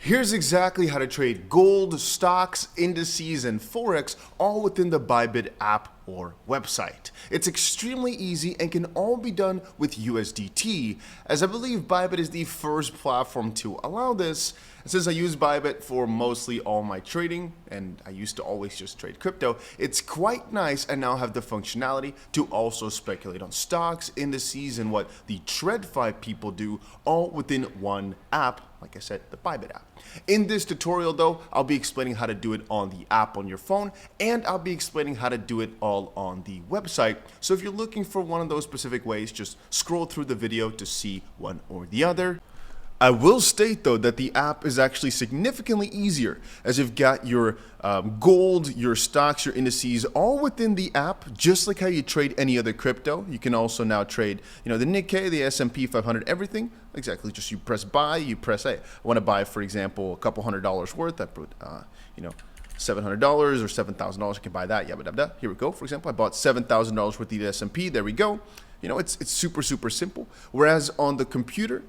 Here's exactly how to trade gold, stocks, indices, and Forex all within the Bybit app or website. It's extremely easy and can all be done with USDT, as I believe Bybit is the first platform to allow this. And since I use Bybit for mostly all my trading, and I used to always just trade crypto, it's quite nice and now have the functionality to also speculate on stocks, indices, and what the TradFi people do all within one app. Like I said, the Bybit app. In this tutorial though, I'll be explaining how to do it on the app on your phone, and I'll be explaining how to do it all on the website. So if you're looking for one of those specific ways, just scroll through the video to see one or the other. I will state though that the app is actually significantly easier, as you've got your gold, your stocks, your indices all within the app, just like how you trade any other crypto. You can also now trade, the Nikkei, the S&P500, everything. Exactly, just you press buy, you press, hey, I want to buy, for example, a couple $100 worth. I put, $700 or $7,000. I can buy that. Yeah, here we go. For example, I bought $7,000 worth of the S&P. There we go. It's super simple. Whereas on the computer,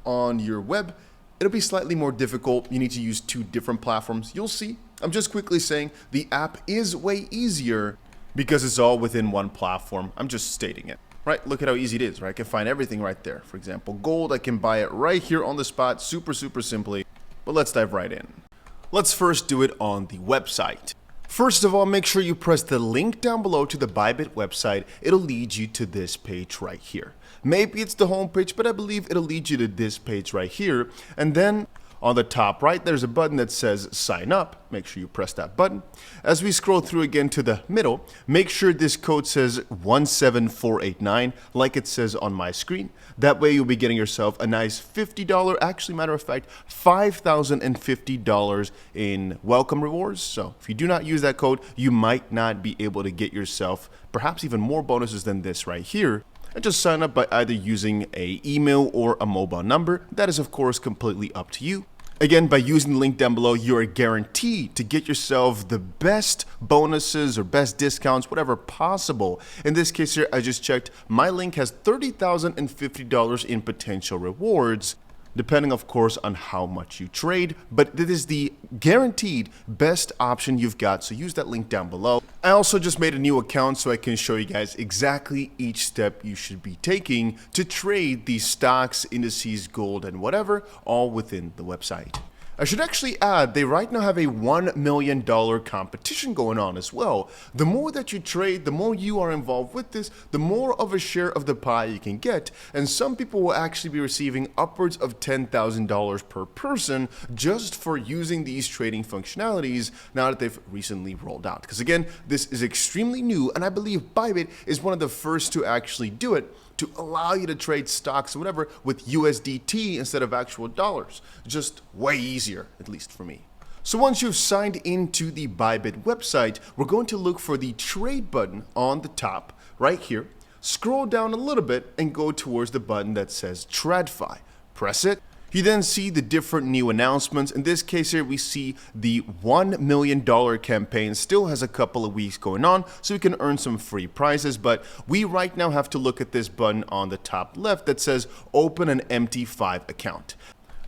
on your web, it'll be slightly more difficult. You need to use two different platforms. You'll see. I'm just quickly saying the app is way easier because it's all within one platform. I'm just stating it. Right? Look at how easy it is, right? I can find everything right there. For example, gold, I can buy it right here on the spot, super simply. But let's dive right in. Let's first do it on the website. First of all, make sure you press the link down below to the Bybit website. It'll lead you to this page right here. Maybe it's the home page, but I believe it'll lead you to this page right here. And then on the top right, there's a button that says sign up. Make sure you press that button. As we scroll through again to the middle, make sure this code says 17489, like it says on my screen. That way you'll be getting yourself a nice $50, actually matter of fact, $5,050 in welcome rewards. So if you do not use that code, you might not be able to get yourself perhaps even more bonuses than this right here. And just sign up by either using an email or a mobile number. That is of course completely up to you. Again, by using the link down below, you are guaranteed to get yourself the best bonuses or best discounts, whatever possible. In this case here, I just checked, my link has $30,050 in potential rewards, depending of course on how much you trade, but this is the guaranteed best option you've got, so use that link down below. I also just made a new account so I can show you guys exactly each step you should be taking to trade these stocks, indices, gold, and whatever, all within the website. I should actually add, they right now have a $1 million competition going on as well. The more that you trade, the more you are involved with this, the more of a share of the pie you can get. And some people will actually be receiving upwards of $10,000 per person just for using these trading functionalities now that they've recently rolled out. Because again, this is extremely new, and I believe Bybit is one of the first to actually do it, to allow you to trade stocks or whatever with USDT instead of actual dollars. Just way easier, at least for me. So once you've signed into the Bybit website, we're going to look for the trade button on the top right here. Scroll down a little bit and go towards the button that says TradFi. Press it. You then see the different new announcements. In this case here, we see the $1 million campaign still has a couple of weeks going on, so we can earn some free prizes. But we right now have to look at this button on the top left that says open an MT5 account.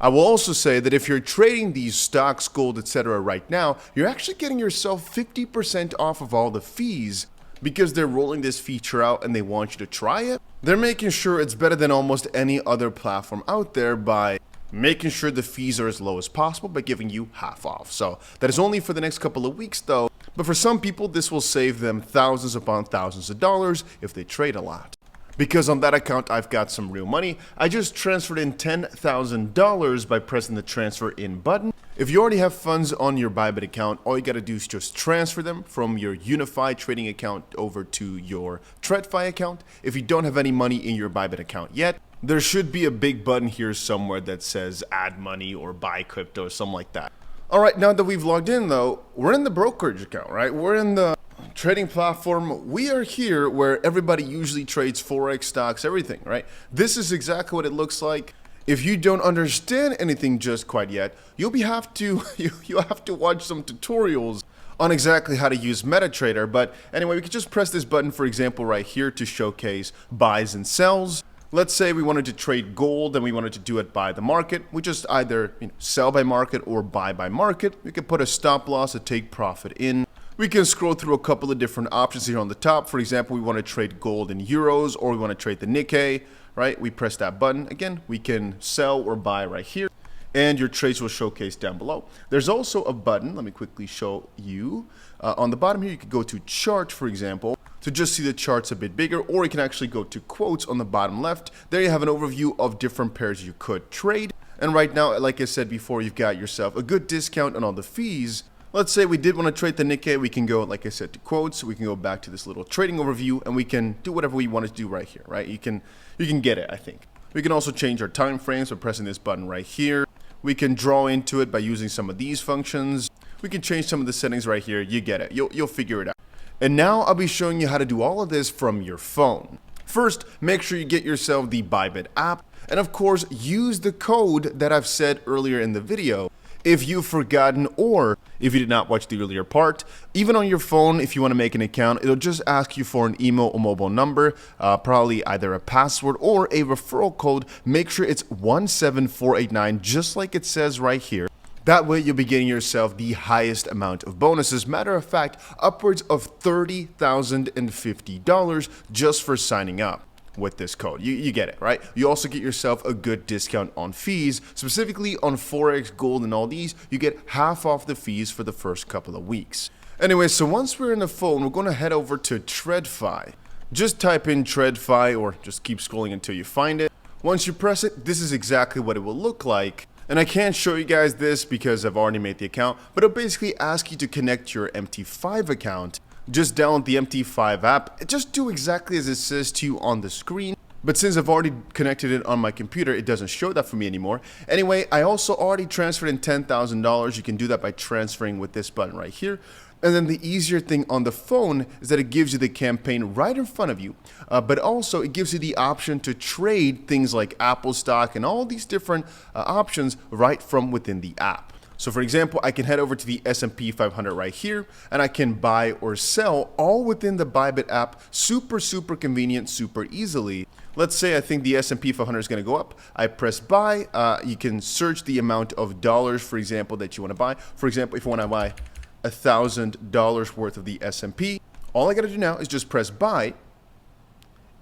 I will also say that if you're trading these stocks, gold, etc. right now, you're actually getting yourself 50% off of all the fees, because they're rolling this feature out and they want you to try it. They're making sure it's better than almost any other platform out there by making sure the fees are as low as possible by giving you half off. So that is only for the next couple of weeks though, but for some people this will save them thousands upon thousands of dollars if they trade a lot. Because on that account I've got some real money. I just transferred in $10,000 by pressing the transfer in button. If you already have funds on your Bybit account, all you gotta do is just transfer them from your unified trading account over to your TradFi account. If you don't have any money in your Bybit account yet, there should be a big button here somewhere that says add money or buy crypto or something like that. All right, now that we've logged in though, we're in the brokerage account, right? We're in the trading platform. We are here where everybody usually trades Forex, stocks, everything, right? This is exactly what it looks like. If you don't understand anything just quite yet, you'll have to watch some tutorials on exactly how to use MetaTrader. But anyway, we could just press this button, for example, right here to showcase buys and sells. Let's say we wanted to trade gold and we wanted to do it by the market. We just either sell by market or buy by market. We can put a stop loss to take profit in. We can scroll through a couple of different options here on the top. For example, we want to trade gold in euros, or we want to trade the Nikkei, right? We press that button. Again, we can sell or buy right here, and your trades will showcase down below. There's also a button. Let me quickly show you. On the bottom here, you could go to chart, for example, to just see the charts a bit bigger, or you can actually go to quotes on the bottom left. There you have an overview of different pairs you could trade. And right now, like I said before, you've got yourself a good discount on all the fees. Let's say we did want to trade the Nikkei. We can go, like I said, to quotes. We can go back to this little trading overview, and we can do whatever we want to do right here, right? You can get it, I think. We can also change our time frames by pressing this button right here. We can draw into it by using some of these functions. We can change some of the settings right here. You get it. You'll figure it out. And now I'll be showing you how to do all of this from your phone. First, make sure you get yourself the Bybit app. And of course, use the code that I've said earlier in the video. If you've forgotten, or if you did not watch the earlier part, even on your phone, if you want to make an account, it'll just ask you for an email or mobile number, probably either a password or a referral code. Make sure it's 17489, just like it says right here. That way you'll be getting yourself the highest amount of bonuses. Matter of fact, upwards of $30,050 just for signing up with this code. You get it, right? You also get yourself a good discount on fees, specifically on Forex, gold, and all these. You get half off the fees for the first couple of weeks. Anyway, so once we're in the phone, we're going to head over to TradFi. Just type in TradFi, or just keep scrolling until you find it. Once you press it, this is exactly what it will look like. And I can't show you guys this because I've already made the account, but it'll basically ask you to connect your MT5 account. Just download the MT5 app. Just do exactly as it says to you on the screen. But since I've already connected it on my computer, it doesn't show that for me anymore. Anyway, I also already transferred in $10,000. You can do that by transferring with this button right here. And then the easier thing on the phone is that it gives you the campaign right in front of you, but also it gives you the option to trade things like Apple stock and all these different options right from within the app. So for example, I can head over to the S&P500 right here, and I can buy or sell all within the Bybit app. Super convenient, super easily. Let's say I think the S&P500 is going to go up. I press buy. You can search the amount of dollars, for example, that you want to buy. For example, if you want to buy $1,000 worth of the S&P, all I got to do now is just press buy,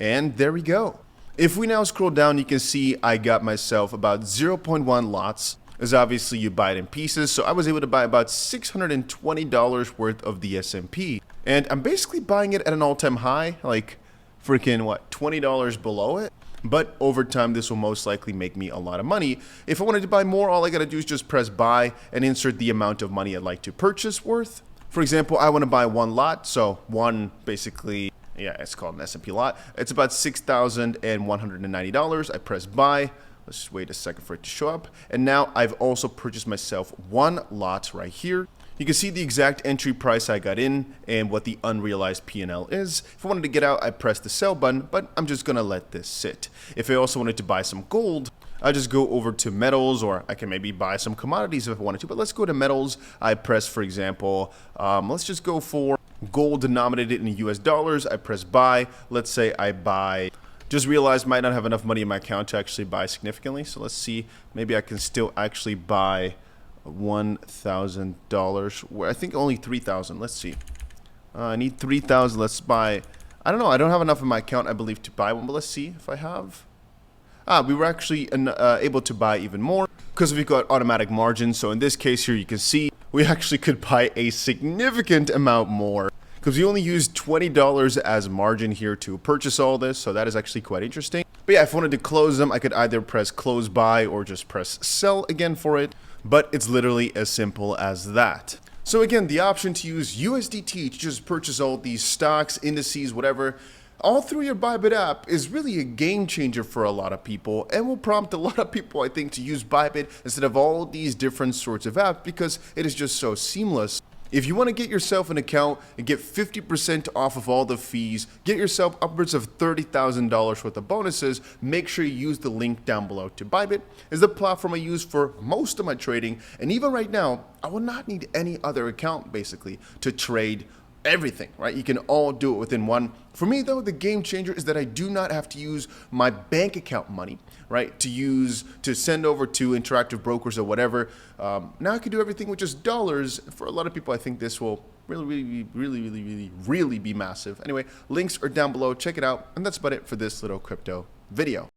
and there we go. If we now scroll down, you can see I got myself about 0.1 lots, as obviously you buy it in pieces. So I was able to buy about $620 worth of the S&P, and I'm basically buying it at an all-time high, like freaking what, $20 below it. But over time, this will most likely make me a lot of money. If I wanted to buy more, all I got to do is just press buy and insert the amount of money I'd like to purchase worth. For example, I want to buy one lot. So one basically, yeah, it's called an S&P lot. It's about $6,190. I press buy. Let's just wait a second for it to show up. And now I've also purchased myself one lot right here. You can see the exact entry price I got in and what the unrealized P&L is. If I wanted to get out, I press the sell button, but I'm just going to let this sit. If I also wanted to buy some gold, I just go over to metals, or I can maybe buy some commodities if I wanted to. But let's go to metals. I press, for example, let's just go for gold denominated in US dollars. I press buy. Let's say I buy. Just realized might not have enough money in my account to actually buy significantly. So let's see. Maybe I can still actually buy $1,000. Where I think only 3,000. Let's see. I need 3,000. Let's buy. I don't know. I don't have enough in my account, I believe, to buy one. But let's see if I have. We were actually able to buy even more because we've got automatic margin. So in this case here, you can see we actually could buy a significant amount more because we only used $20 as margin here to purchase all this. So that is actually quite interesting. But yeah, if I wanted to close them, I could either press close buy or just press sell again for it. But it's literally as simple as that. So again, the option to use USDT to just purchase all these stocks, indices, whatever, all through your Bybit app is really a game changer for a lot of people, and will prompt a lot of people, I think, to use Bybit instead of all these different sorts of apps because it is just so seamless. If you want to get yourself an account and get 50% off of all the fees, get yourself upwards of $30,000 worth of bonuses, make sure you use the link down below. To Bybit is the platform I use for most of my trading, and even right now, I will not need any other account basically to trade everything, right? You can all do it within one. For me though, the game changer is that I do not have to use my bank account money, right, to send over to interactive brokers or whatever. Now I can do everything with just dollars. For a lot of people, I think this will really be massive. Anyway, links are down below. Check it out. And that's about it for this little crypto video.